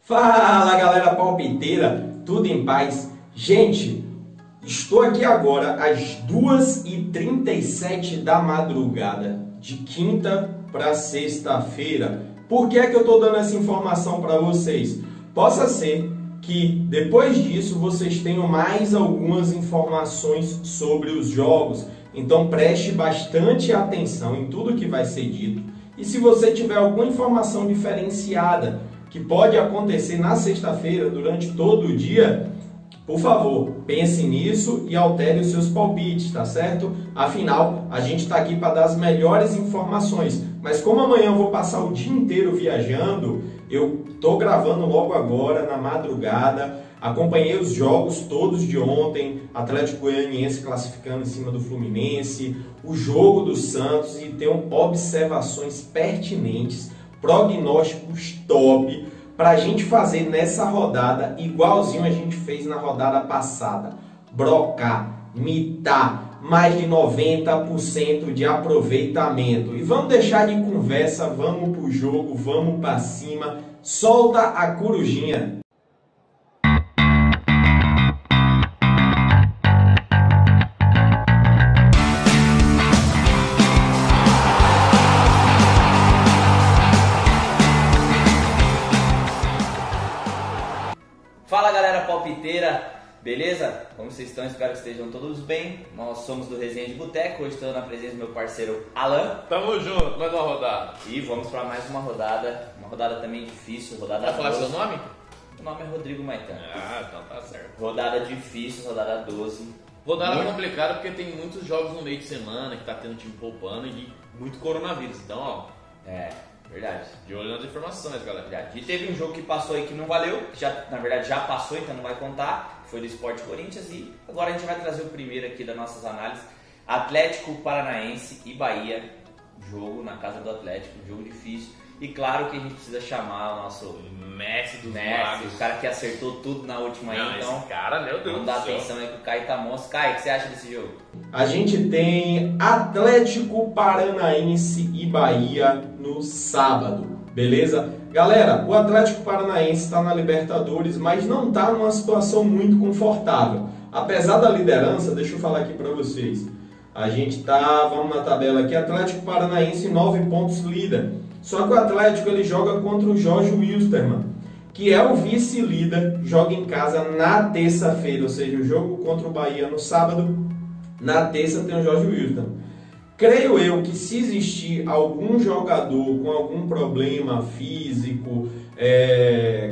Fala galera palpiteira, tudo em paz? Gente, estou aqui agora às 2h37 da madrugada, de quinta para sexta-feira. Por que é que eu estou dando essa informação para vocês? Possa ser que depois disso vocês tenham mais algumas informações sobre os jogos. Então preste bastante atenção em tudo que vai ser dito. E se você tiver alguma informação diferenciada que pode acontecer na sexta-feira, durante todo o dia, por favor, pense nisso e altere os seus palpites, tá certo? Afinal, a gente está aqui para dar as melhores informações. Mas como amanhã eu vou passar o dia inteiro viajando, eu estou gravando logo agora, na madrugada. Acompanhei os jogos todos de ontem, Atlético Goianiense classificando em cima do Fluminense, o jogo do Santos, e tenho observações pertinentes, prognósticos top, para a gente fazer nessa rodada, igualzinho a gente fez na rodada passada. Brocar, mitar, mais de 90% de aproveitamento. E vamos deixar de conversa, vamos pro jogo, vamos para cima, solta a corujinha. Fala galera palpiteira, beleza? Como vocês estão? Espero que estejam todos bem. Nós somos do Resenha de Boteco, hoje estou na presença do meu parceiro Alan. Tamo junto, mais uma rodada. E vamos para mais uma rodada também difícil, rodada Vai falar 12. seu nome? O nome é Rodrigo Maitano. Ah, então tá certo. Rodada difícil, rodada 12. Rodada Muito complicada porque tem muitos jogos no meio de semana que tá tendo time poupando e muito coronavírus. Então, ó, Verdade. de olho nas informações, galera. E teve um jogo que passou aí que não valeu, que na verdade já passou, então não vai contar, foi do Sport Corinthians. E agora a gente vai trazer o primeiro aqui das nossas análises, Atlético Paranaense e Bahia, jogo na casa do Atlético, jogo difícil. E claro que a gente precisa chamar o nosso Messi dos Messi, magos. o cara que acertou tudo na última aí, Não, então esse cara, meu Deus vamos do dar céu. atenção aí que o Caio tá monstro. Caio, o que você acha desse jogo? A gente tem Atlético Paranaense e Bahia no sábado, beleza? Galera, o Atlético Paranaense está na Libertadores, mas não está numa situação muito confortável. Apesar da liderança, deixa eu falar aqui para vocês. A gente tá, vamos na tabela aqui, Atlético Paranaense 9 pontos líder. Só que o Atlético ele joga contra o Jorge Wilstermann, que é o vice-líder, joga em casa na terça-feira, ou seja, o jogo contra o Bahia no sábado, na terça tem o Jorge Wilstermann. Creio eu que se existir algum jogador com algum problema físico,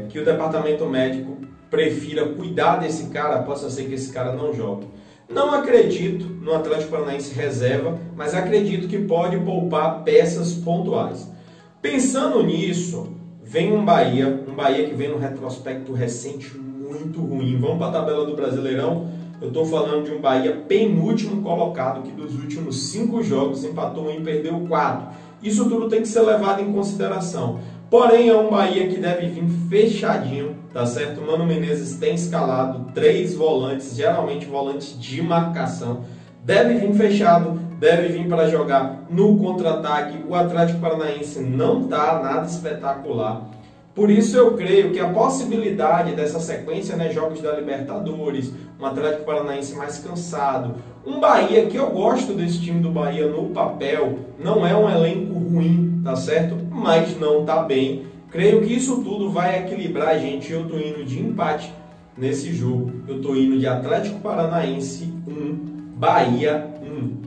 que o departamento médico prefira cuidar desse cara, possa ser que esse cara não jogue. Não acredito no Atlético Paranaense reserva, mas acredito que pode poupar peças pontuais. Pensando nisso, vem um Bahia que vem no retrospecto recente muito ruim. Vamos para a tabela do Brasileirão. Eu estou falando de um Bahia penúltimo colocado, que dos últimos 5 jogos empatou 1 e perdeu 4. Isso tudo tem que ser levado em consideração. Porém, é um Bahia que deve vir fechadinho, tá certo? O Mano Menezes tem escalado 3 volantes, geralmente volantes de marcação. Deve vir fechado, deve vir para jogar no contra-ataque. O Atlético Paranaense não está nada espetacular. Por isso eu creio que a possibilidade dessa sequência, né, jogos da Libertadores, um Atlético Paranaense mais cansado, um Bahia que eu gosto desse time do Bahia no papel, não é um elenco ruim, tá certo? Mas não tá bem. Creio que isso tudo vai equilibrar a gente. Eu tô indo de empate nesse jogo. Eu tô indo de Atlético Paranaense 1, Bahia 1.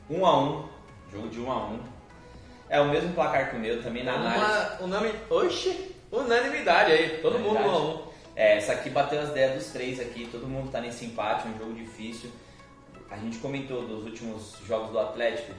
1-1, jogo de 1-1. É o mesmo placar que o meu, também na análise. Unanimidade aí, todo mundo 1 a 1. Essa aqui bateu as ideias dos 3 aqui, todo mundo tá nesse empate, um jogo difícil. A gente comentou dos últimos jogos do Atlético.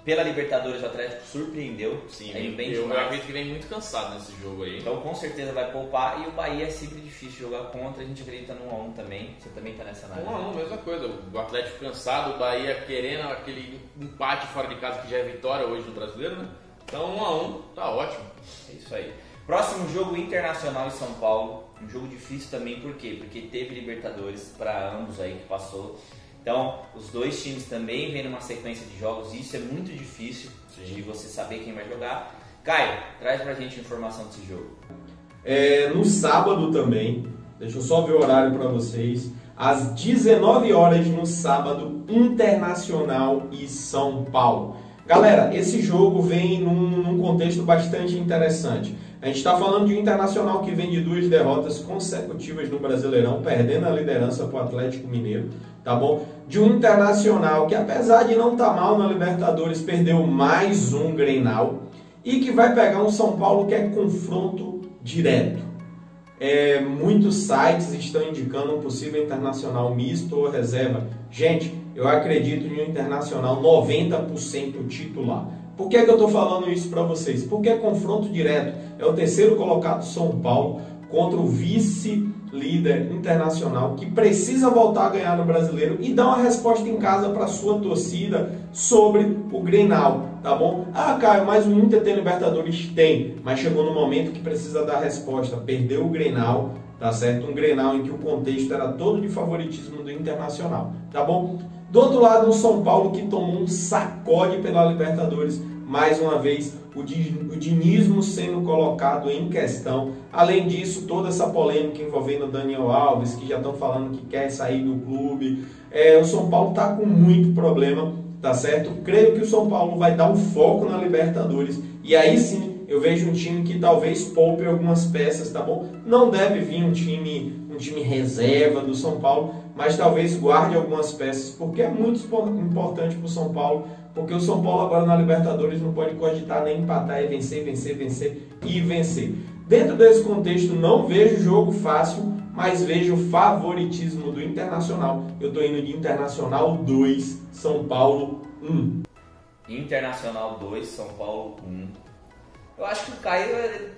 Pela Libertadores o Atlético surpreendeu. Sim, eu acredito que vem muito cansado nesse jogo aí. Então com certeza vai poupar, e o Bahia é sempre difícil jogar contra, a gente acredita no 1-1 também. Você também tá nessa análise? 1 a 1, mesma coisa. O Atlético cansado, o Bahia querendo aquele empate fora de casa que já é vitória hoje no Brasileiro, né? Então 1 a 1, tá ótimo. É isso aí. Próximo jogo, Internacional e São Paulo. Um jogo difícil também, por quê? Porque teve Libertadores para ambos aí que passou. Então, os dois times também vêm numa sequência de jogos, e isso é muito difícil de você saber quem vai jogar. Caio, traz pra gente a informação desse jogo. No sábado também, deixa eu só ver o horário para vocês, às 19 horas no sábado, Internacional e São Paulo. Galera, esse jogo vem num contexto bastante interessante. A gente está falando de um Internacional que vem de 2 derrotas consecutivas no Brasileirão, perdendo a liderança para o Atlético Mineiro, tá bom? De um Internacional que, apesar de não estar mal na Libertadores, perdeu mais um Grenal e que vai pegar um São Paulo que é confronto direto. Muitos sites estão indicando um possível Internacional misto ou reserva. Gente, eu acredito em um Internacional 90% titular. Por que eu estou falando isso para vocês? Porque é confronto direto. É o terceiro colocado São Paulo contra o vice-líder Internacional que precisa voltar a ganhar no Brasileiro e dar uma resposta em casa para a sua torcida sobre o Grenal, tá bom? Ah, Caio, mas o Inter tem Libertadores? Tem, mas chegou no momento que precisa dar resposta. Perdeu o Grenal, tá certo? Um Grenal em que o contexto era todo de favoritismo do Internacional, tá bom? Do outro lado, o São Paulo que tomou um sacode pela Libertadores, mais uma vez o dinismo sendo colocado em questão. Além disso, toda essa polêmica envolvendo o Daniel Alves, que já estão falando que quer sair do clube. O São Paulo está com muito problema, tá certo? Creio que o São Paulo vai dar um foco na Libertadores e aí sim eu vejo um time que talvez poupe algumas peças, tá bom? Não deve vir um time reserva do São Paulo, mas talvez guarde algumas peças, porque é muito importante para o São Paulo, porque o São Paulo agora na Libertadores não pode cogitar nem empatar, é vencer, vencer, vencer e vencer. Dentro desse contexto não vejo jogo fácil, mas vejo favoritismo do Internacional. Eu estou indo de Internacional 2, São Paulo 1. Internacional 2, São Paulo 1. Eu acho que o Caio,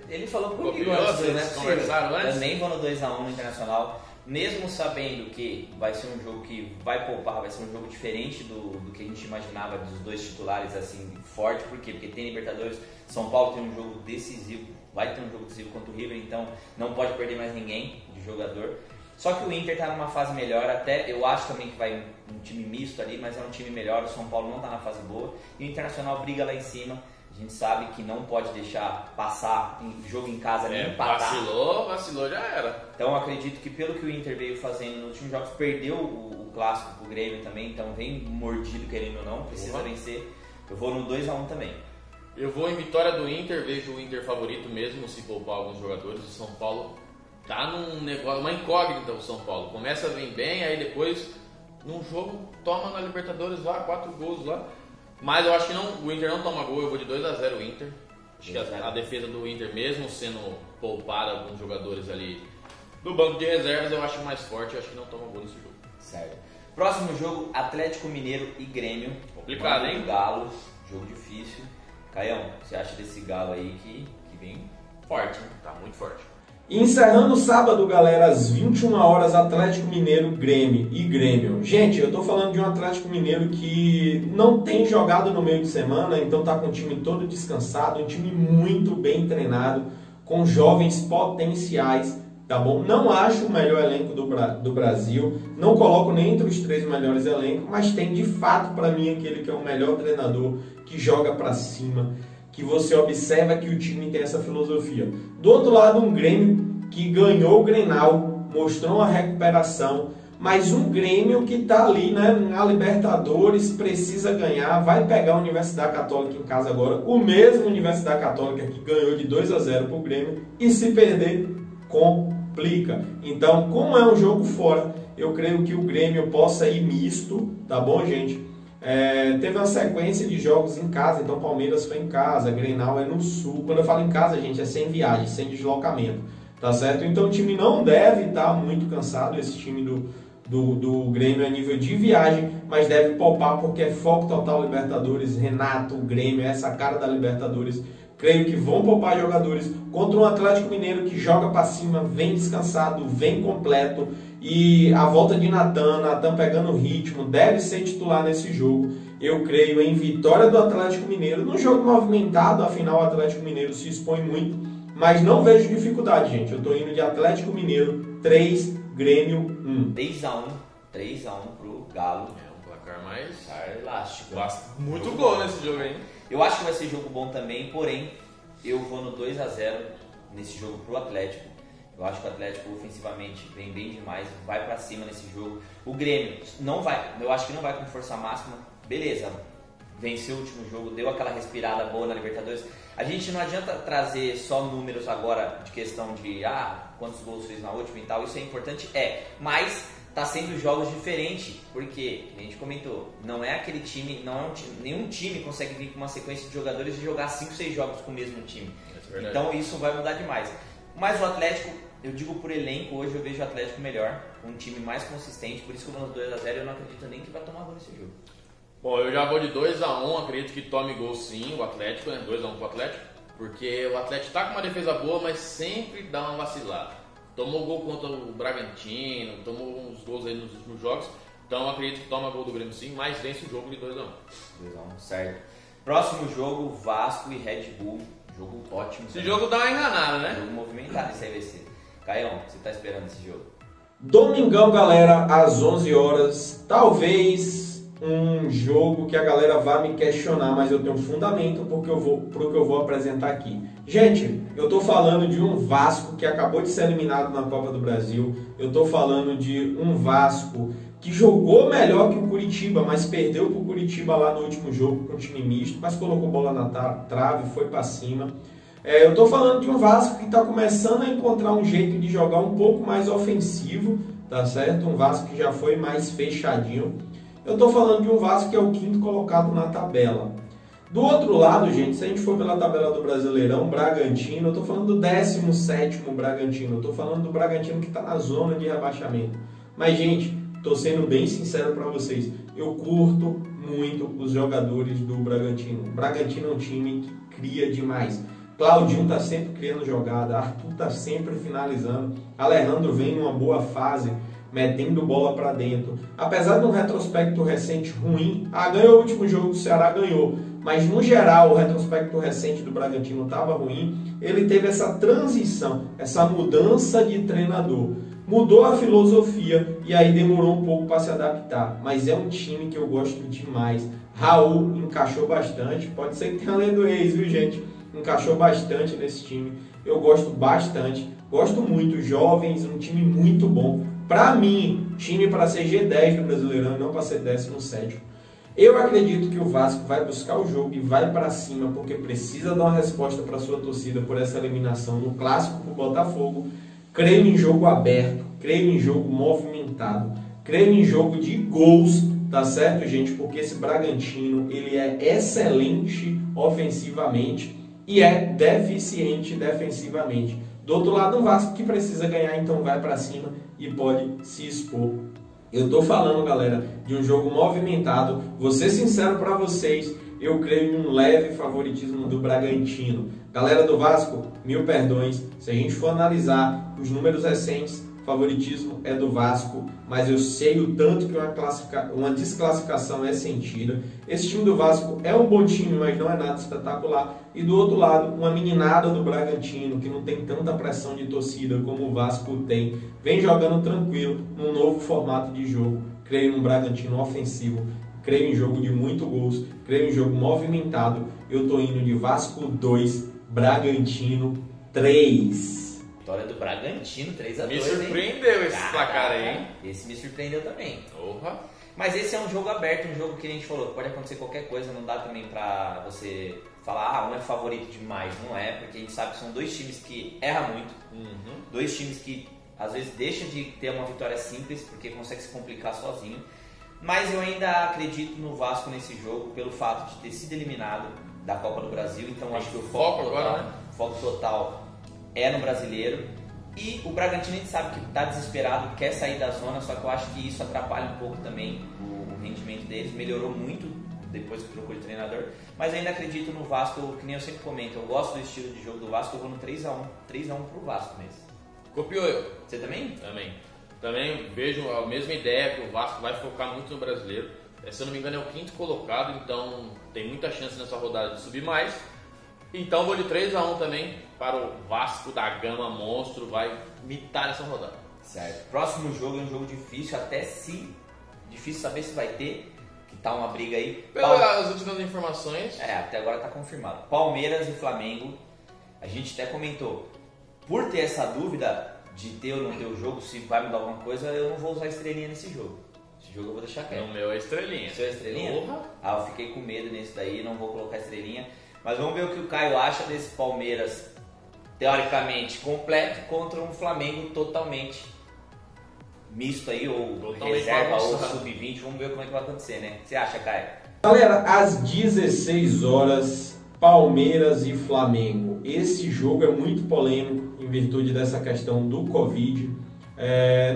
ele falou comigo antes, né? Conversaram antes? Também vou no 2x1 no Internacional, mesmo sabendo que vai ser um jogo que vai poupar, vai ser um jogo diferente do que a gente imaginava dos dois titulares assim, forte. Por quê? Porque tem Libertadores, São Paulo tem um jogo decisivo, vai ter um jogo decisivo contra o River, então não pode perder mais ninguém de jogador. Só que o Inter está numa fase melhor, até eu acho também que vai um time misto ali, mas é um time melhor, o São Paulo não está na fase boa, e o Internacional briga lá em cima. A gente sabe que não pode deixar passar jogo em casa nem empatar. Vacilou, já era. Então acredito que pelo que o Inter veio fazendo nos últimos jogos, perdeu o clássico pro Grêmio também, então vem mordido querendo ou não, precisa vencer. Eu vou no 2x1 também. Eu vou em vitória do Inter, vejo o Inter favorito mesmo, se poupar alguns jogadores. O São Paulo tá num negócio, uma incógnita o São Paulo. Começa a vir bem, aí depois num jogo toma na Libertadores lá, 4 gols lá. Mas eu acho que o Inter não toma gol, eu vou de 2x0 o Inter. Acho que a defesa do Inter, mesmo sendo poupada alguns jogadores ali do banco de reservas, eu acho mais forte, eu acho que não toma gol nesse jogo. Certo. Próximo jogo, Atlético Mineiro e Grêmio. Complicado, hein? Galo, jogo difícil. Caião, o que você acha desse Galo aí que vem forte, né? Tá muito forte. E encerrando o sábado, galera, às 21 horas, Atlético Mineiro, Grêmio. Gente, eu tô falando de um Atlético Mineiro que não tem jogado no meio de semana, então tá com o time todo descansado, um time muito bem treinado, com jovens potenciais, tá bom? Não acho o melhor elenco do Brasil, não coloco nem entre os 3 melhores elencos, mas tem de fato para mim aquele que é o melhor treinador, que joga para cima, que você observa que o time tem essa filosofia. Do outro lado, um Grêmio que ganhou o Grenal, mostrou uma recuperação, mas um Grêmio que está ali, né, na Libertadores, precisa ganhar, vai pegar a Universidade Católica em casa agora, o mesmo Universidade Católica que ganhou de 2x0 para o Grêmio, e se perder, complica. Então, como é um jogo fora, eu creio que o Grêmio possa ir misto, tá bom, gente? Teve uma sequência de jogos em casa, então Palmeiras foi em casa, Grenal é no Sul. Quando eu falo em casa, gente, é sem viagem, sem deslocamento, tá certo? Então o time não deve estar muito cansado, esse time do Grêmio a nível de viagem, mas deve poupar porque é foco total Libertadores. Renato, o Grêmio, essa cara da Libertadores. Creio que vão poupar jogadores contra um Atlético Mineiro que joga para cima, vem descansado, vem completo. E a volta de Natan pegando o ritmo, deve ser titular nesse jogo. Eu creio em vitória do Atlético Mineiro. No jogo movimentado, afinal o Atlético Mineiro se expõe muito, mas não vejo dificuldade, gente. Eu estou indo de Atlético Mineiro 3, Grêmio 1. 3x1 pro Galo. É um placar mais elástico. Muito gol nesse jogo aí. Eu acho que vai ser jogo bom também, porém eu vou no 2x0 nesse jogo pro Atlético. Eu acho que o Atlético ofensivamente vem bem demais, vai pra cima nesse jogo. O Grêmio não vai, eu acho que não vai com força máxima, beleza, venceu o último jogo, deu aquela respirada boa na Libertadores. A gente não adianta trazer só números agora de questão de quantos gols fez na última e tal, isso é importante, mas tá sendo jogos diferentes, porque a gente comentou, não é aquele time, nenhum time consegue vir com uma sequência de jogadores e jogar 5, 6 jogos com o mesmo time. Então isso vai mudar demais. Mas o Atlético, eu digo por elenco, hoje eu vejo o Atlético melhor, um time mais consistente, por isso que eu vou no 2-0 e eu não acredito nem que vai tomar gol nesse jogo. Bom, eu já vou de 2-1, acredito que tome gol sim, o Atlético, né? 2-1 pro Atlético, porque o Atlético tá com uma defesa boa, mas sempre dá uma vacilada. Tomou gol contra o Bragantino, tomou uns gols aí nos últimos jogos, então acredito que toma gol do Grêmio sim, mas vence o jogo de 2-1. 2-1, certo. Próximo jogo, Vasco e Red Bull, jogo ótimo. Esse jogo dá uma enganada, né? Jogo movimentado, esse aí vai ser. Caião, você tá esperando esse jogo? Domingão, galera, às 11 horas, talvez um jogo que a galera vá me questionar, mas eu tenho fundamento pro que eu vou apresentar aqui. Gente, eu tô falando de um Vasco que acabou de ser eliminado na Copa do Brasil, eu tô falando de um Vasco que jogou melhor que o Curitiba, mas perdeu pro Curitiba lá no último jogo com o time misto, mas colocou bola na trave, foi para cima. Eu tô falando de um Vasco que está começando a encontrar um jeito de jogar um pouco mais ofensivo, tá certo? Um Vasco que já foi mais fechadinho. Eu tô falando de um Vasco que é o 5º colocado na tabela. Do outro lado, gente, se a gente for pela tabela do Brasileirão, Bragantino, eu tô falando do 17º Bragantino, eu tô falando do Bragantino que está na zona de rebaixamento. Mas, gente, tô sendo bem sincero para vocês, eu curto muito os jogadores do Bragantino. O Bragantino é um time que cria demais. Claudinho tá sempre criando jogada, Arthur tá sempre finalizando, Alejandro vem numa boa fase, metendo bola para dentro. Apesar de um retrospecto recente ruim, ganhou o último jogo do Ceará, ganhou. Mas no geral, o retrospecto recente do Bragantino estava ruim. Ele teve essa transição, essa mudança de treinador. Mudou a filosofia e aí demorou um pouco para se adaptar. Mas é um time que eu gosto demais. Raul encaixou bastante. Pode ser que tenha lendo ex, viu, gente? Encaixou bastante nesse time. Eu gosto bastante. Gosto muito. Jovens, um time muito bom. Para mim, time para ser G10 do Brasileirão e não para ser 17º. Eu acredito que o Vasco vai buscar o jogo e vai para cima porque precisa dar uma resposta para sua torcida por essa eliminação no clássico para o Botafogo. Creio em jogo aberto, creio em jogo movimentado, creio em jogo de gols, tá certo, gente? Porque esse Bragantino, ele é excelente ofensivamente e é deficiente defensivamente. Do outro lado, um Vasco que precisa ganhar, então vai para cima e pode se expor. Eu tô falando, galera, de um jogo movimentado. Vou ser sincero para vocês, eu creio em um leve favoritismo do Bragantino. Galera do Vasco, mil perdões, se a gente for analisar os números recentes, favoritismo é do Vasco, mas eu sei o tanto que uma desclassificação é sentida. Esse time do Vasco é um bom time, mas não é nada espetacular. E do outro lado, uma meninada do Bragantino, que não tem tanta pressão de torcida como o Vasco tem, vem jogando tranquilo, num novo formato de jogo. Creio num Bragantino ofensivo, creio em jogo de muito gols, creio em jogo movimentado. Eu tô indo de Vasco 2, Bragantino 3. Vitória do Bragantino, 3-2. Me surpreendeu esse placar aí, hein? Esse me surpreendeu também. Porra. Mas esse é um jogo aberto, um jogo que a gente falou, pode acontecer qualquer coisa, não dá também pra você falar, um é favorito demais. Não é, porque a gente sabe que são dois times que erram muito, dois times que às vezes deixam de ter uma vitória simples, porque consegue se complicar sozinho. Mas eu ainda acredito no Vasco nesse jogo, pelo fato de ter sido eliminado da Copa do Brasil, então acho que o foco total é no Brasileiro. E o Bragantino a gente sabe que está desesperado, quer sair da zona, só que eu acho que isso atrapalha um pouco também o rendimento deles. Melhorou muito depois que trocou de treinador, mas ainda acredito no Vasco, que nem eu sempre comento, eu gosto do estilo de jogo do Vasco, eu vou no 3-1 pro Vasco mesmo. Copiou eu. Você também? Também vejo a mesma ideia, que o Vasco vai focar muito no Brasileiro. Se eu não me engano é o 5º colocado, então tem muita chance nessa rodada de subir mais. Então vou de 3-1 também para o Vasco da Gama Monstro, vai mitar essa rodada. Certo. Próximo jogo é um jogo difícil, difícil saber se vai ter, que tá uma briga aí. Pelas últimas informações. Até agora tá confirmado. Palmeiras e Flamengo, a gente até comentou, por ter essa dúvida de ter ou não ter o jogo, se vai mudar alguma coisa, eu não vou usar estrelinha nesse jogo. Esse jogo eu vou deixar quieto. O meu é estrelinha. O seu é estrelinha? Porra. Ah, eu fiquei com medo nesse daí, não vou colocar estrelinha. Mas vamos ver o que o Caio acha desse Palmeiras, teoricamente, completo, contra um Flamengo totalmente misto aí, ou Totalmente reserva, ou bagunçado. sub-20. Vamos ver como é que vai acontecer, né? O que você acha, Caio? Galera, às 16 horas, Palmeiras e Flamengo. Esse jogo é muito polêmico em virtude dessa questão do Covid.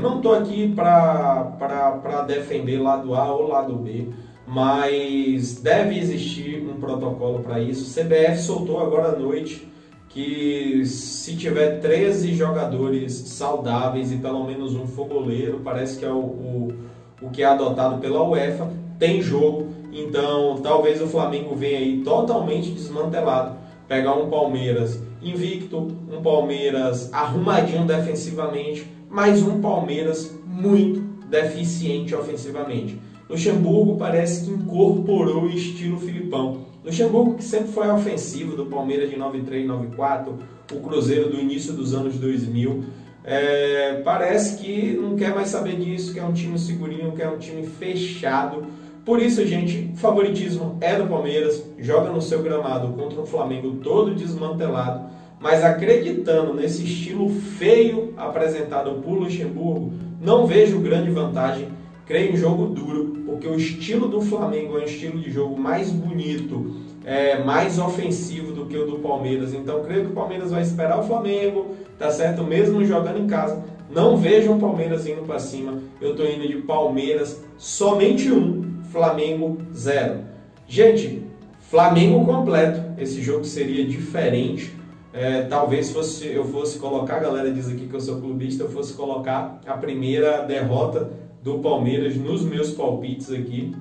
Não estou aqui para defender lado A ou lado B, mas deve existir um protocolo para isso. O CBF soltou agora à noite que se tiver 13 jogadores saudáveis e pelo menos um for goleiro, parece que é o que é adotado pela UEFA, tem jogo. Então talvez o Flamengo venha aí totalmente desmantelado, pegar um Palmeiras invicto, um Palmeiras arrumadinho defensivamente, mas um Palmeiras muito deficiente ofensivamente. Luxemburgo parece que incorporou o estilo Filipão. Luxemburgo, que sempre foi ofensivo, do Palmeiras de 93, 94, o Cruzeiro do início dos anos 2000, parece que não quer mais saber disso, quer um time segurinho, quer um time fechado. Por isso, gente, o favoritismo é do Palmeiras, joga no seu gramado contra um Flamengo todo desmantelado, mas acreditando nesse estilo feio apresentado por Luxemburgo, não vejo grande vantagem. Creio em jogo duro, porque o estilo do Flamengo é um estilo de jogo mais bonito, mais ofensivo do que o do Palmeiras. Então creio que o Palmeiras vai esperar o Flamengo, tá certo? Mesmo jogando em casa. Não vejo o Palmeiras indo para cima. Eu estou indo de Palmeiras somente 1, Flamengo 0. Gente, Flamengo completo. Esse jogo seria diferente. Talvez eu fosse colocar, a galera diz aqui que eu sou clubista, eu fosse colocar a primeira derrota do Palmeiras nos meus palpites aqui,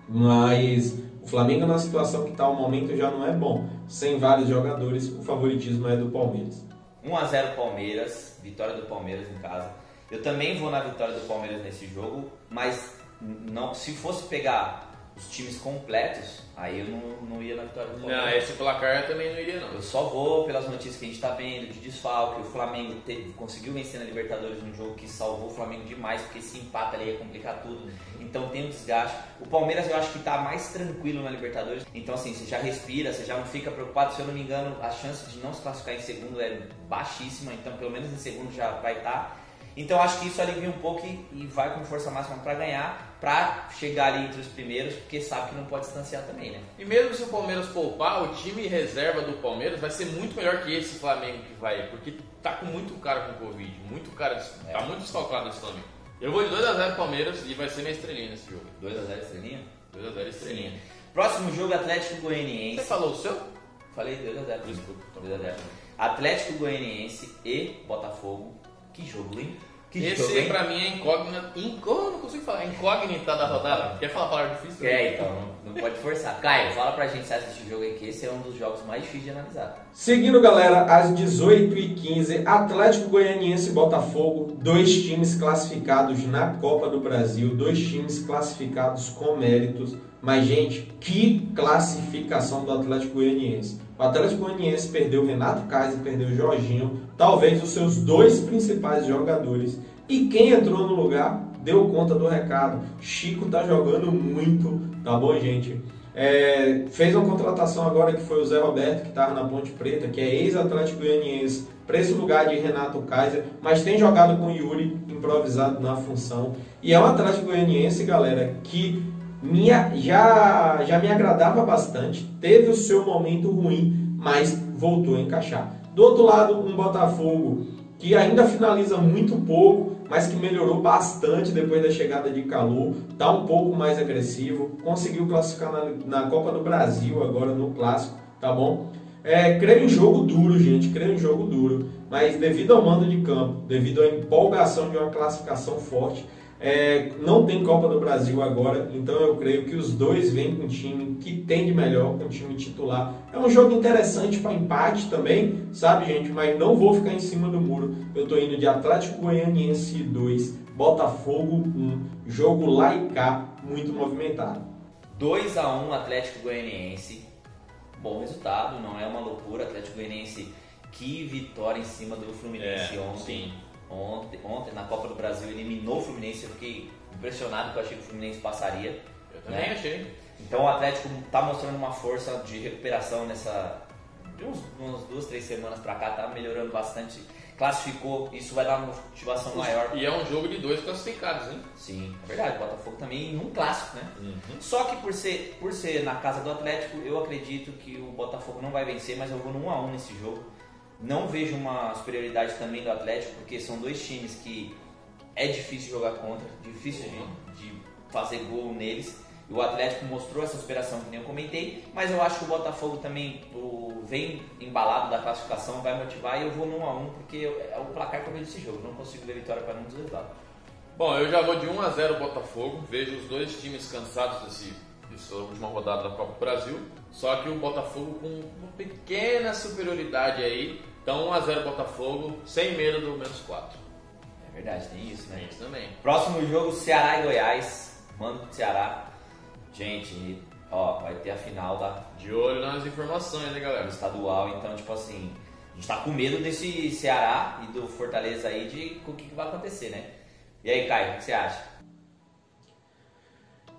mas o Flamengo na situação que está o momento já não é bom. Sem vários jogadores, o favoritismo é do Palmeiras. 1-0 Palmeiras, vitória do Palmeiras em casa. Eu também vou na vitória do Palmeiras nesse jogo, mas não, se fosse pegar os times completos, aí eu não ia na vitória do Palmeiras. Não, esse placar eu também não iria não. Eu só vou pelas notícias que a gente está vendo, de desfalque. O Flamengo conseguiu vencer na Libertadores num jogo que salvou o Flamengo demais, porque se empata ali ia complicar tudo. Então tem um desgaste. O Palmeiras eu acho que está mais tranquilo na Libertadores. Então assim, você já respira, você já não fica preocupado. Se eu não me engano, a chance de não se classificar em segundo é baixíssima. Então pelo menos em segundo já vai estar. Então acho que isso alivia um pouco e vai com força máxima para ganhar, para chegar ali entre os primeiros, porque sabe que não pode distanciar também, né? E mesmo se o Palmeiras poupar, o time reserva do Palmeiras vai ser muito melhor que esse Flamengo que vai, porque tá com muito cara com Covid, muito cara, tá muito desfalcado nesse Flamengo. Eu vou de 2-0 Palmeiras e vai ser minha estrelinha nesse jogo. 2-0 estrelinha? 2-0 estrelinha. Sim. Próximo jogo, Atlético Goianiense. Você falou o seu? Falei 2-0. Desculpa. 2-0. Atlético Goianiense e Botafogo. Que jogo, hein? Esse pra mim é incógnita. Não consigo falar. Incógnita da rodada. Quer falar a palavra difícil? Então, não pode forçar. Caio, fala pra gente se assistir o jogo aí, que esse é um dos jogos mais difíceis de analisar. Seguindo, galera, às 18h15, Atlético Goianiense e Botafogo, 2 times classificados na Copa do Brasil, 2 times classificados com méritos. Mas, gente, que classificação do Atlético Goianiense. O Atlético Goianiense perdeu o Renato Kaiser, perdeu o Jorginho, talvez os seus 2 principais jogadores. E quem entrou no lugar deu conta do recado. Chico tá jogando muito, tá bom, gente? Fez uma contratação agora que foi o Zé Roberto, que estava na Ponte Preta, que é ex-Atlético Goianiense, para esse lugar de Renato Kaiser, mas tem jogado com o Yuri, improvisado na função. E é um Atlético Goianiense, galera, que já me agradava bastante, teve o seu momento ruim, mas voltou a encaixar. Do outro lado, um Botafogo que ainda finaliza muito pouco, mas que melhorou bastante depois da chegada de Calu, está um pouco mais agressivo, conseguiu classificar na Copa do Brasil agora no Clássico, tá bom? Creio em jogo duro, gente, creio em jogo duro, mas devido ao mando de campo, devido à empolgação de uma classificação forte, não tem Copa do Brasil agora, então eu creio que os dois vêm com um time que tem de melhor, com um time titular. É um jogo interessante para empate também, sabe, gente? Mas não vou ficar em cima do muro. Eu estou indo de Atlético Goianiense 2, Botafogo 1, jogo lá e cá, muito movimentado. 2-1 Atlético Goianiense, bom resultado, não é uma loucura. Atlético Goianiense Que vitória em cima do Fluminense ontem. Ontem, na Copa do Brasil, eliminou o Fluminense. Eu fiquei impressionado, porque eu achei que o Fluminense passaria. Eu também achei. Então o Atlético está mostrando uma força de recuperação de umas 2, 3 semanas para cá, tá melhorando bastante. Classificou, isso vai dar uma motivação maior. E é um jogo de 2 classificados, hein? Sim, é verdade. O Botafogo também em um clássico, né? Só que por ser na casa do Atlético, eu acredito que o Botafogo não vai vencer, mas eu vou no 1-1 nesse jogo. Não vejo uma superioridade também do Atlético, porque são 2 times que é difícil jogar contra, difícil de fazer gol neles. E o Atlético mostrou essa superação que nem eu comentei, mas eu acho que o Botafogo também vem embalado da classificação, vai motivar, e eu vou no 1-1, porque é o placar que eu vejo desse jogo, não consigo ver vitória para nenhum dos dois lados. Bom, eu já vou de 1-0 Botafogo, vejo os 2 times cansados dessa última rodada da Copa do Brasil, só que o Botafogo com uma pequena superioridade aí, então 1-0 Botafogo, sem medo do -4. É verdade, tem isso, né? Tem isso também. Próximo jogo, Ceará e Goiás, mando pro Ceará. Gente, ó, vai ter a final De olho nas informações, né, galera? do estadual, então, tipo assim, a gente tá com medo desse Ceará e do Fortaleza aí de o que vai acontecer, né? E aí, Caio, o que você acha?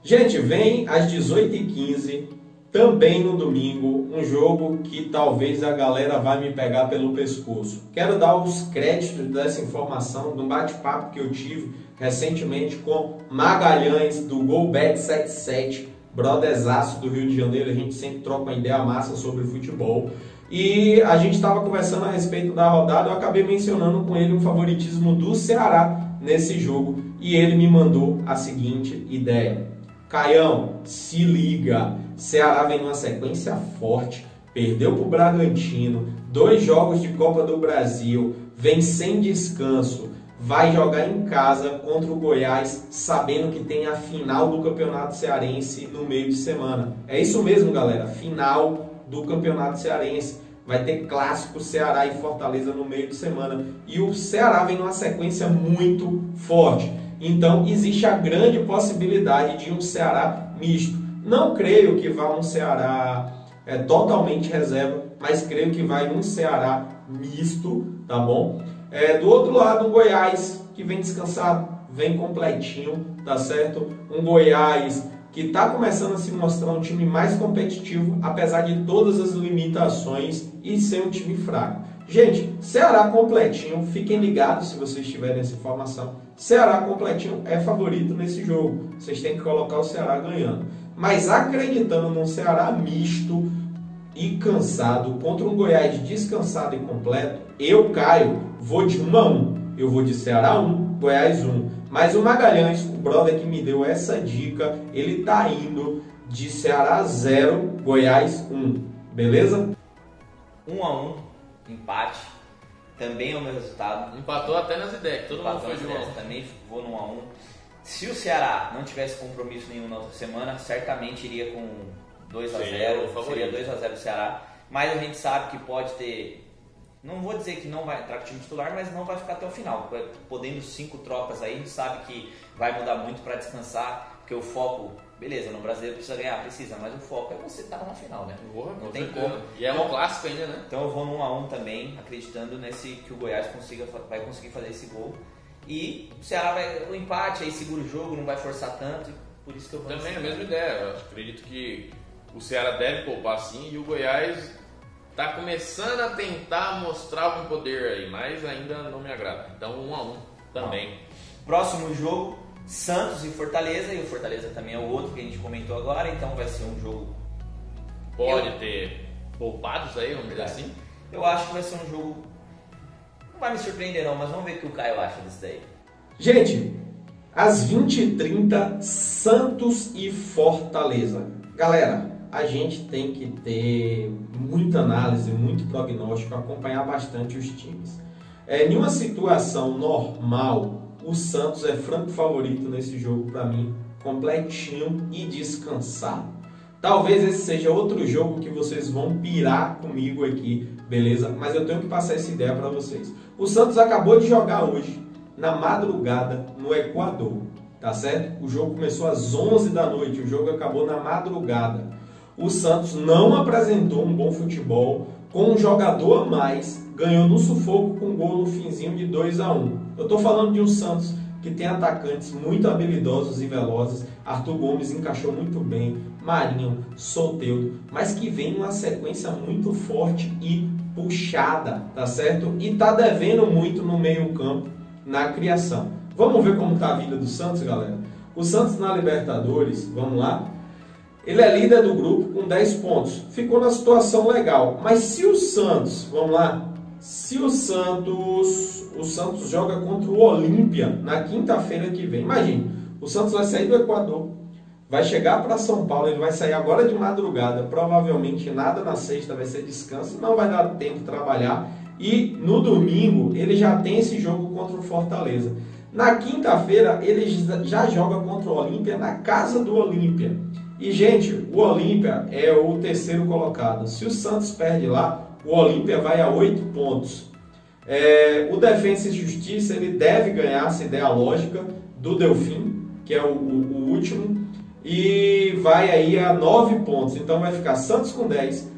Gente, vem às 18h15, também no domingo, um jogo que talvez a galera vai me pegar pelo pescoço. Quero dar os créditos dessa informação num bate-papo que eu tive recentemente com Magalhães, do GolBet77, brotherzaço do Rio de Janeiro. A gente sempre troca uma ideia massa sobre futebol. E a gente estava conversando a respeito da rodada, eu acabei mencionando com ele um favoritismo do Ceará nesse jogo. E ele me mandou a seguinte ideia: Caião, se liga, Ceará vem numa sequência forte, perdeu para o Bragantino, 2 jogos de Copa do Brasil, vem sem descanso, vai jogar em casa contra o Goiás, sabendo que tem a final do Campeonato Cearense no meio de semana. É isso mesmo, galera, final do Campeonato Cearense. Vai ter clássico Ceará e Fortaleza no meio de semana. E o Ceará vem numa sequência muito forte. Então, existe a grande possibilidade de um Ceará misto. Não creio que vá um Ceará totalmente reserva, mas creio que vai um Ceará misto, tá bom? Do outro lado, o Goiás, que vem descansado, vem completinho, tá certo? Um Goiás que está começando a se mostrar um time mais competitivo, apesar de todas as limitações e ser um time fraco. Gente, Ceará completinho, fiquem ligados se vocês tiverem essa informação. Ceará completinho é favorito nesse jogo. Vocês têm que colocar o Ceará ganhando. Mas acreditando num Ceará misto e cansado contra um Goiás descansado e completo, eu, Caio, vou de 1-1. Eu vou de Ceará 1, Goiás 1. Mas o Magalhães, o brother que me deu essa dica, ele tá indo de Ceará 0, Goiás 1. Beleza? 1-1, empate. Também é o meu resultado. Empatou até nas ideias, todo mundo foi de 1-1. Também vou no 1-1. Se o Ceará não tivesse compromisso nenhum na outra semana, certamente iria com 2-0. Seria 2-0 o Ceará. Mas a gente sabe que pode ter... Não vou dizer que não vai entrar com o time titular, mas não vai ficar até o final. Podendo 5 trocas aí, a gente sabe que vai mudar muito para descansar, porque o foco, beleza, no brasileiro precisa ganhar, precisa, mas o foco é você estar na final, né? Não tem certeza. como. E é um clássico ainda, né? Então eu vou no 1-1 também, acreditando que o Goiás vai conseguir fazer esse gol. E o Ceará o empate, aí segura o jogo, não vai forçar tanto, por isso que eu vou também é a mesma ideia. Eu acredito que o Ceará deve poupar sim e o Goiás tá começando a tentar mostrar algum poder aí, mas ainda não me agrada. Então 1-1 também. Próximo jogo, Santos e Fortaleza, e o Fortaleza também é o outro que a gente comentou agora, então vai ser um jogo... Pode ter poupados aí, vamos dizer assim? Eu acho que vai ser um jogo... Não vai me surpreender não, mas vamos ver o que o Caio acha disso daí. Gente, às 20h30, Santos e Fortaleza. Galera, a gente tem que ter muita análise, muito prognóstico, acompanhar bastante os times. Em uma situação normal, o Santos é franco favorito nesse jogo para mim, completinho e descansado. Talvez esse seja outro jogo que vocês vão pirar comigo aqui, beleza? Mas eu tenho que passar essa ideia para vocês. O Santos acabou de jogar hoje, na madrugada, no Equador, tá certo? O jogo começou às 11 da noite, o jogo acabou na madrugada. O Santos não apresentou um bom futebol, com um jogador a mais ganhou no sufoco com um gol no finzinho de 2-1. Eu estou falando de um Santos que tem atacantes muito habilidosos e velozes. Arthur Gomes encaixou muito bem, Marinho, Soteldo, mas que vem uma sequência muito forte e puxada, tá certo? E tá devendo muito no meio-campo, na criação. Vamos ver como tá a vida do Santos, galera? O Santos na Libertadores, vamos lá? Ele é líder do grupo com 10 pontos. Ficou na situação legal. Mas se o Santos, vamos lá? Se o Santos joga contra o Olímpia na quinta-feira que vem. Imagine, o Santos vai sair do Equador, vai chegar para São Paulo, ele vai sair agora de madrugada, provavelmente nada na sexta, vai ser descanso, não vai dar tempo de trabalhar. E no domingo ele já tem esse jogo contra o Fortaleza. Na quinta-feira ele já joga contra o Olímpia na casa do Olímpia. E, gente, o Olímpia é o terceiro colocado. Se o Santos perde lá, o Olímpia vai a 8 pontos. O Defensa e Justiça ele deve ganhar, se der a lógica, do Delfim, que é o último, e vai aí a 9 pontos. Então vai ficar Santos com 10,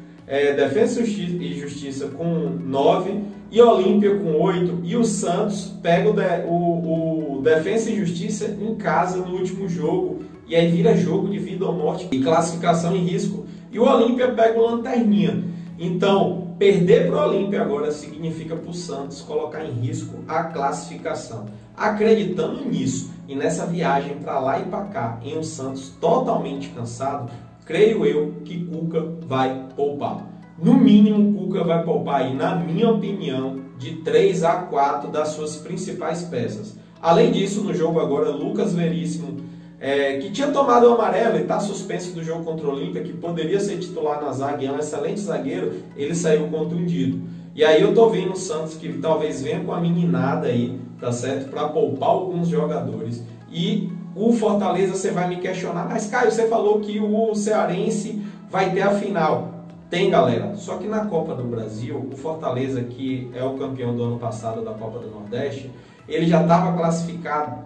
Defensa e Justiça com 9 e Olímpia com 8. E o Santos pega o Defensa e Justiça em casa no último jogo. E aí vira jogo de vida ou morte e classificação em risco. E o Olímpia pega o Lanterninha. Então, perder para o Olímpia agora significa para o Santos colocar em risco a classificação. Acreditando nisso e nessa viagem para lá e para cá, em um Santos totalmente cansado, creio eu que Cuca vai poupar. No mínimo, Cuca vai poupar aí, na minha opinião, de 3 a 4 das suas principais peças. Além disso, no jogo agora, Lucas Veríssimo, que tinha tomado o amarelo e está suspenso do jogo contra o Olímpia, que poderia ser titular na zaga e é um excelente zagueiro, ele saiu contundido. E aí eu tô vendo o Santos que talvez venha com a meninada aí, tá certo? Para poupar alguns jogadores. E o Fortaleza, você vai me questionar, mas Caio, você falou que o Cearense vai ter a final. Tem, galera, só que na Copa do Brasil, o Fortaleza, que é o campeão do ano passado da Copa do Nordeste, ele já estava classificado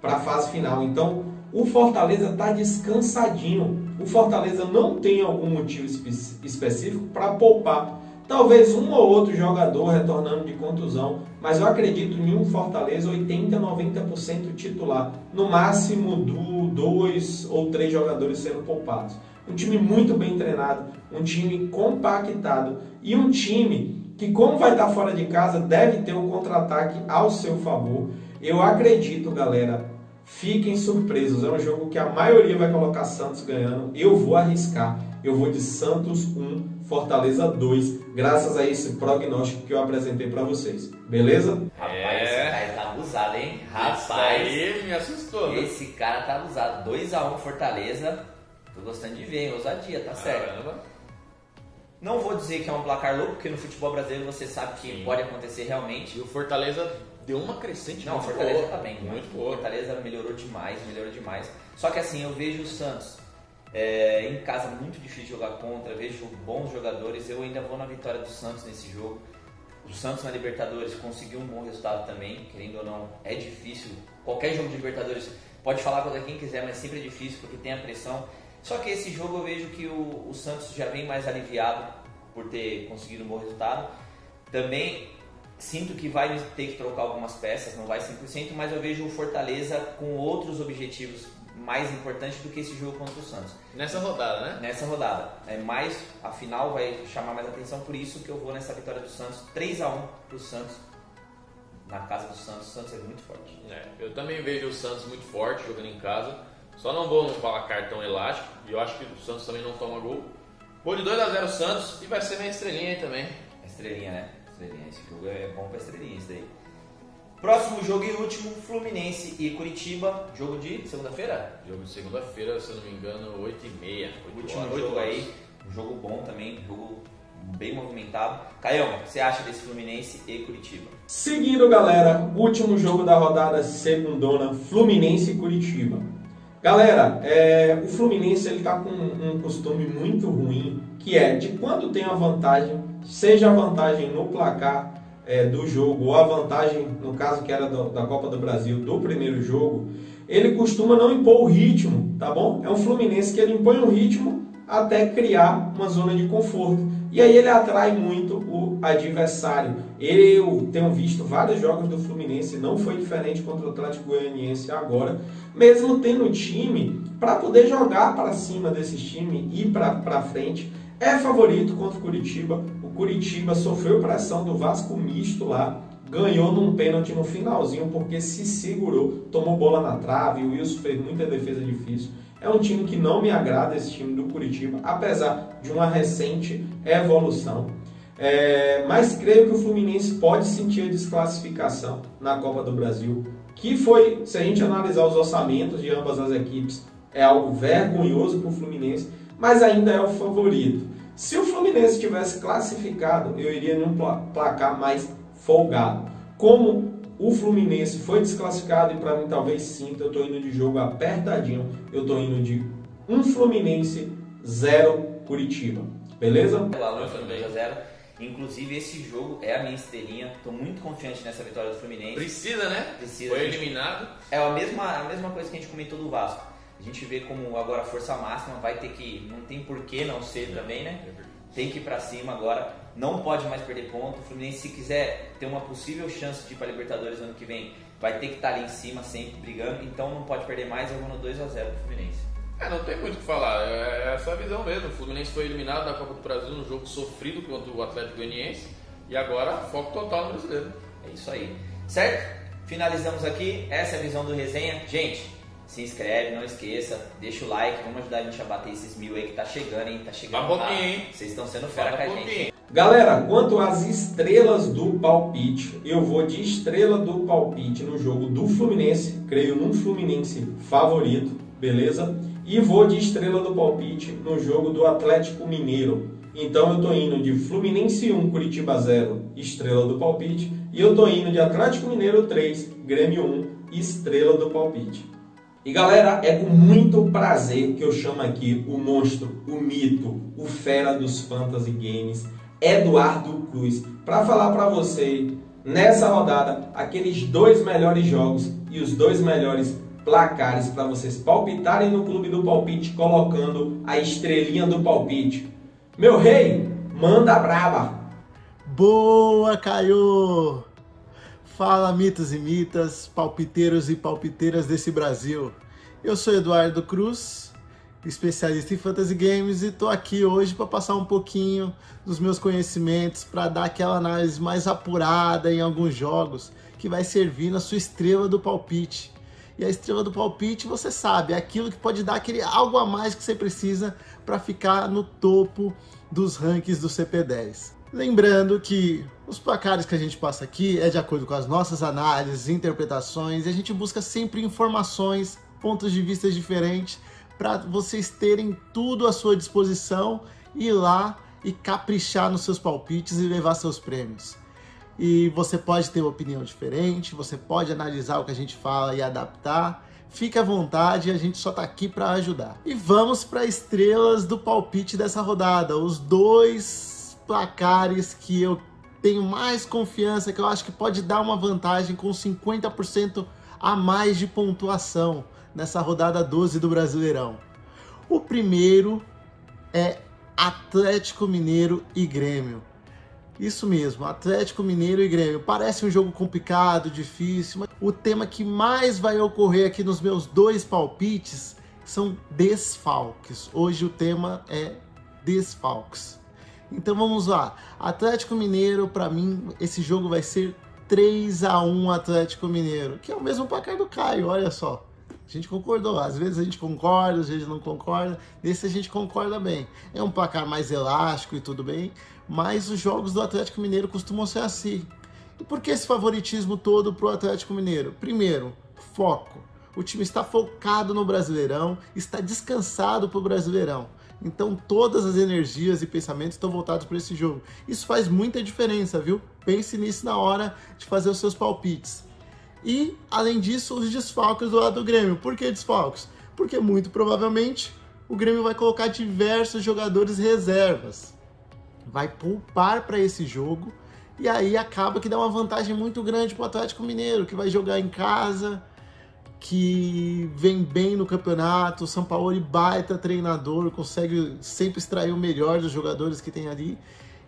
para a fase final. Então, o Fortaleza está descansadinho. O Fortaleza não tem algum motivo específico para poupar. Talvez um ou outro jogador retornando de contusão, mas eu acredito em um Fortaleza 80% a 90% titular. No máximo 2 ou 3 jogadores sendo poupados. Um time muito bem treinado, um time compactado e um time que, como vai estar fora de casa, deve ter um contra-ataque ao seu favor. Eu acredito, galera, fiquem surpresos. É um jogo que a maioria vai colocar Santos ganhando. Eu vou arriscar. Eu vou de Santos 1, Fortaleza 2, graças a esse prognóstico que eu apresentei para vocês. Beleza? Rapaz, esse cara tá abusado, hein? Rapaz, aí me assustou. Esse cara tá abusado. 2-1 Fortaleza. Tô gostando de ver, hein? Ousadia, tá certo. Não vou dizer que é um placar louco, porque no futebol brasileiro você sabe que pode acontecer realmente. E o Fortaleza deu uma crescente. Não, o Fortaleza boa. tá bem. Muito O boa. Fortaleza melhorou demais. Só que assim, eu vejo o Santos em casa muito difícil de jogar contra, vejo bons jogadores. Eu ainda vou na vitória do Santos nesse jogo. O Santos na Libertadores conseguiu um bom resultado também, querendo ou não, é difícil. Qualquer jogo de Libertadores pode falar contra quem quiser, mas sempre é difícil porque tem a pressão. Só que esse jogo eu vejo que o Santos já vem mais aliviado por ter conseguido um bom resultado. Também sinto que vai ter que trocar algumas peças, não vai 100%, mas eu vejo o Fortaleza com outros objetivos mais importantes do que esse jogo contra o Santos. Nessa rodada, né? Nessa rodada. Mais, a final vai chamar mais atenção, por isso que eu vou nessa vitória do Santos, 3-1 pro Santos. Na casa do Santos, o Santos é muito forte. Eu também vejo o Santos muito forte jogando em casa. Só não vou num placar tão elástico. E eu acho que o Santos também não toma gol. Vou de 2-0 Santos e vai ser minha estrelinha aí também. Estrelinha, né? Estrelinha. Esse jogo é bom pra estrelinha, isso daí. Próximo jogo e último, Fluminense e Curitiba. Jogo de segunda-feira? Jogo de segunda-feira, se eu não me engano, 8h30. Último jogo aí. Um jogo bom também, um jogo bem movimentado. Caião, o que você acha desse Fluminense e Curitiba? Seguindo, galera, último jogo da rodada segundona, Fluminense e Curitiba. Galera, o Fluminense ele tá com um costume muito ruim, que é de quando tem a vantagem, seja a vantagem no placar do jogo, ou a vantagem, no caso que era da Copa do Brasil, do primeiro jogo, ele costuma não impor o ritmo, tá bom? É um Fluminense que ele impõe o ritmo até criar uma zona de conforto. E aí ele atrai muito o adversário. Eu tenho visto vários jogos do Fluminense, não foi diferente contra o Atlético Goianiense agora, mesmo tendo time para poder jogar para cima desses times e ir para frente. É favorito contra o Curitiba. O Curitiba sofreu pressão do Vasco misto lá, ganhou num pênalti no finalzinho porque se segurou, tomou bola na trave, o Wilson fez muita defesa difícil. É um time que não me agrada, esse time do Curitiba, apesar de uma recente evolução. Mas creio que o Fluminense pode sentir a desclassificação na Copa do Brasil, que foi, se a gente analisar os orçamentos de ambas as equipes, é algo vergonhoso para o Fluminense, mas ainda é o favorito. Se o Fluminense tivesse classificado, eu iria num placar mais folgado. Como o Fluminense foi desclassificado e para mim talvez sinta, eu estou indo de jogo apertadinho, eu estou indo de 1 Fluminense, 0 Curitiba. Beleza? O Alan foi 2-0. Inclusive esse jogo é a minha estrelinha. Estou muito confiante nessa vitória do Fluminense. Precisa, né? Precisa. Foi eliminado. É a mesma coisa que a gente comentou do Vasco. A gente vê como agora a força máxima vai ter que... Não tem por que não ser também, né? Tem que ir pra cima agora. Não pode mais perder ponto. O Fluminense, se quiser ter uma possível chance de ir pra Libertadores ano que vem, vai ter que estar ali em cima, sempre brigando. Então não pode perder mais. Eu vou no 2-0 pro Fluminense. Não tem muito o que falar. É essa a visão mesmo. O Fluminense foi eliminado da Copa do Brasil num jogo sofrido contra o Atlético Goianiense. E agora foco total no brasileiro. É isso aí. Certo? Finalizamos aqui. Essa é a visão do Resenha. Gente, se inscreve, não esqueça, deixa o like, vamos ajudar a gente a bater esses 1000 aí que tá chegando, hein? Tá chegando. Hein? Vocês estão sendo fera com a gente. Galera, quanto às estrelas do palpite, eu vou de estrela do palpite no jogo do Fluminense, creio num Fluminense favorito, beleza? E vou de estrela do palpite no jogo do Atlético Mineiro. Então eu tô indo de Fluminense 1, Curitiba 0, estrela do palpite, e eu tô indo de Atlético Mineiro 3, Grêmio 1, estrela do palpite. E galera, é com muito prazer que eu chamo aqui o monstro, o mito, o fera dos fantasy games, Eduardo Cruz, para falar para você, nessa rodada, aqueles 2 melhores jogos e os 2 melhores placares para vocês palpitarem no Clube do Palpite, colocando a estrelinha do palpite. Meu rei, manda braba! Boa, Caio! Fala, mitos e mitas, palpiteiros e palpiteiras desse Brasil. Eu sou Eduardo Cruz, especialista em Fantasy Games, e estou aqui hoje para passar um pouquinho dos meus conhecimentos, para dar aquela análise mais apurada em alguns jogos, que vai servir na sua estrela do palpite. E a estrela do palpite, você sabe, é aquilo que pode dar aquele algo a mais que você precisa para ficar no topo dos rankings do CP10. Lembrando que os placares que a gente passa aqui é de acordo com as nossas análises, interpretações, e a gente busca sempre informações, pontos de vista diferentes, para vocês terem tudo à sua disposição, ir lá e caprichar nos seus palpites e levar seus prêmios. E você pode ter uma opinião diferente, você pode analisar o que a gente fala e adaptar. Fique à vontade, a gente só está aqui para ajudar. E vamos para estrelas do palpite dessa rodada, os 2 placares que eu tenho mais confiança, que eu acho que pode dar uma vantagem com 50% a mais de pontuação nessa rodada 12 do Brasileirão. O primeiro é Atlético Mineiro e Grêmio. Isso mesmo, Atlético Mineiro e Grêmio. Parece um jogo complicado, difícil, mas o tema que mais vai ocorrer aqui nos meus 2 palpites são desfalques. Hoje o tema é desfalques. Então vamos lá, Atlético Mineiro, para mim, esse jogo vai ser 3-1 Atlético Mineiro, que é o mesmo placar do Caio, olha só. A gente concordou, às vezes a gente concorda, às vezes não concorda, nesse a gente concorda bem. É um placar mais elástico e tudo bem, mas os jogos do Atlético Mineiro costumam ser assim. E por que esse favoritismo todo pro Atlético Mineiro? Primeiro, foco. O time está focado no Brasileirão, está descansado pro Brasileirão. Então todas as energias e pensamentos estão voltados para esse jogo. Isso faz muita diferença, viu? Pense nisso na hora de fazer os seus palpites. E, além disso, os desfalques do lado do Grêmio. Por que desfalques? Porque muito provavelmente o Grêmio vai colocar diversos jogadores reservas. Vai poupar para esse jogo e aí acaba que dá uma vantagem muito grande para o Atlético Mineiro, que vai jogar em casa, que vem bem no campeonato. O Sampaoli, baita treinador, consegue sempre extrair o melhor dos jogadores que tem ali.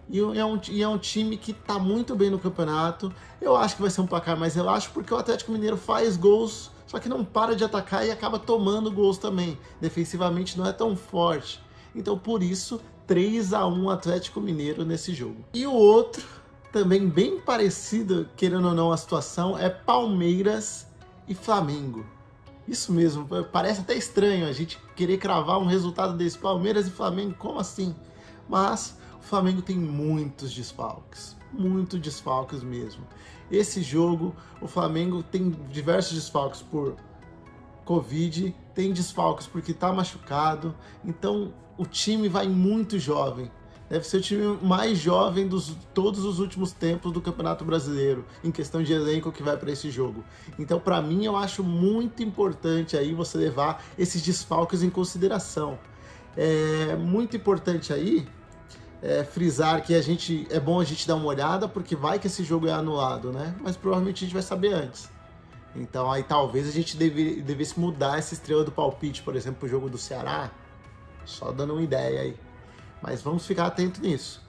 E é um time que está muito bem no campeonato. Eu acho que vai ser um placar mais relaxo, porque o Atlético Mineiro faz gols, só que não para de atacar e acaba tomando gols também. Defensivamente não é tão forte. Então, por isso, 3-1 Atlético Mineiro nesse jogo. E o outro, também bem parecido, querendo ou não a situação, é Palmeiras e Flamengo. Isso mesmo, parece até estranho a gente querer cravar um resultado desse, Palmeiras e Flamengo, como assim? Mas o Flamengo tem muitos desfalques mesmo. Esse jogo, o Flamengo tem diversos desfalques por Covid, tem desfalques porque está machucado, então o time vai muito jovem. Deve ser o time mais jovem dos todos os últimos tempos do Campeonato Brasileiro, em questão de elenco que vai para esse jogo. Então, para mim, eu acho muito importante aí você levar esses desfalques em consideração. É muito importante aí frisar que é bom a gente dar uma olhada, porque vai que esse jogo é anulado, né? Mas provavelmente a gente vai saber antes. Então, aí talvez a gente devesse mudar essa estrela do palpite, por exemplo, pro jogo do Ceará. Só dando uma ideia aí. Mas vamos ficar atento nisso.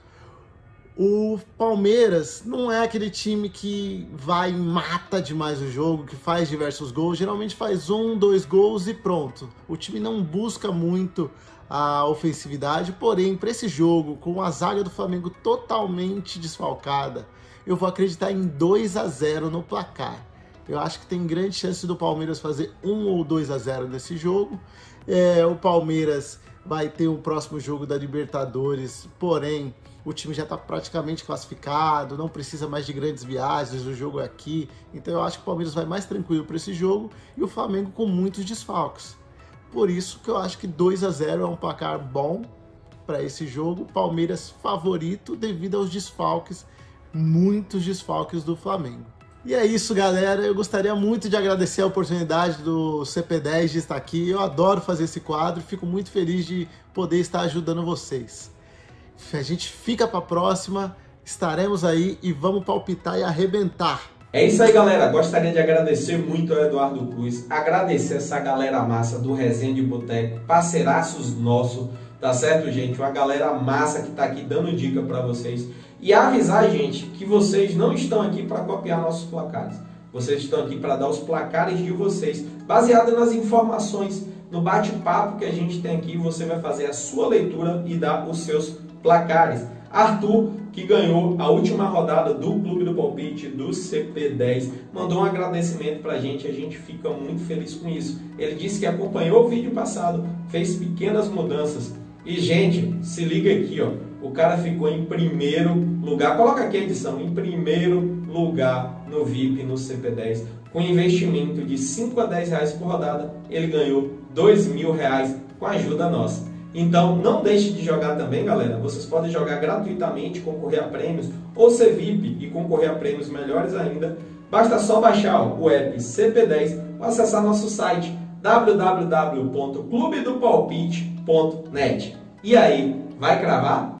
O Palmeiras não é aquele time que vai e mata demais o jogo, que faz diversos gols. Geralmente faz 1, 2 gols e pronto. O time não busca muito a ofensividade. Porém, para esse jogo, com a zaga do Flamengo totalmente desfalcada, eu vou acreditar em 2-0 no placar. Eu acho que tem grande chance do Palmeiras fazer 1 ou 2-0 nesse jogo. O Palmeiras vai ter o próximo jogo da Libertadores, porém o time já está praticamente classificado, não precisa mais de grandes viagens, o jogo é aqui, então eu acho que o Palmeiras vai mais tranquilo para esse jogo e o Flamengo com muitos desfalques. Por isso que eu acho que 2-0 é um placar bom para esse jogo, Palmeiras favorito devido aos desfalques, muitos desfalques do Flamengo. E é isso, galera. Eu gostaria muito de agradecer a oportunidade do CP10 de estar aqui. Eu adoro fazer esse quadro, fico muito feliz de poder estar ajudando vocês. A gente fica para a próxima, estaremos aí e vamos palpitar e arrebentar. É isso aí, galera. Gostaria de agradecer muito ao Eduardo Cruz, agradecer essa galera massa do Resenha de Boteco, parceiraços nossos, tá certo, gente? Uma galera massa que tá aqui dando dica para vocês. E avisar, gente, que vocês não estão aqui para copiar nossos placares. Vocês estão aqui para dar os placares de vocês, baseado nas informações, no bate-papo que a gente tem aqui. Você vai fazer a sua leitura e dar os seus placares. Arthur, que ganhou a última rodada do Clube do Palpite, do CP10, mandou um agradecimento para a gente fica muito feliz com isso. Ele disse que acompanhou o vídeo passado, fez pequenas mudanças. E, gente, se liga aqui, ó. O cara ficou em primeiro lugar, coloca aqui a edição, em primeiro lugar no VIP, no CP10, com investimento de 5 a 10 reais por rodada, ele ganhou R$2.000 com a ajuda nossa. Então não deixe de jogar também, galera, vocês podem jogar gratuitamente, concorrer a prêmios, ou ser VIP e concorrer a prêmios melhores ainda, basta só baixar o app CP10 ou acessar nosso site www.clubedopalpite.net. E aí, vai cravar?